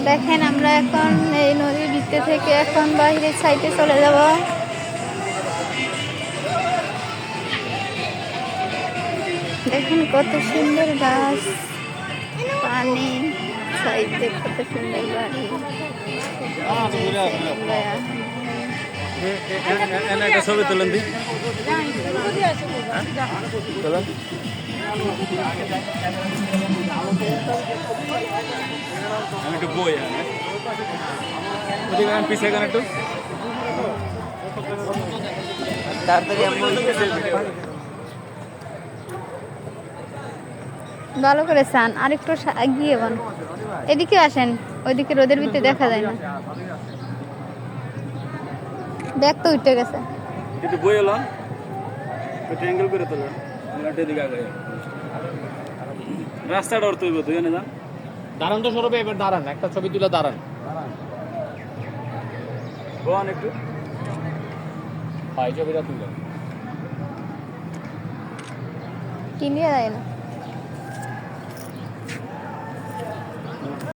দেখেন আমরা এখন এই নদীর ভিতর থেকে এখন বাইরের সাইডে চলে যাব। দেখেন কত সুন্দর গাছ, পানি, সাইডে কত সুন্দর বাড়ি। একটা ছবি তুলেন দি চলেন। আমি একটু বই পিছিয়ে গেন একটু তাড়াতাড়ি। ভালো করে চান আর একটু এগিয়ে বান, এদিকে আসেন, ওইদিকে রোদের ভিতরে দেখা যায় না। ব্যাগ তো উঠে গেছে। একটু বই এলাম ট্রায়াঙ্গেল করে তোলেন দিকে আগে রাস্তাটা ওর তৈব তুই জানে যান। দাঁড়ান তো সরবে, এবার দাঁড়ান, একটা ছবি তুলে দাঁড়ান। গোয়ান একটু হয় ছবিটা তুলে ক্লিয়ার যায় না।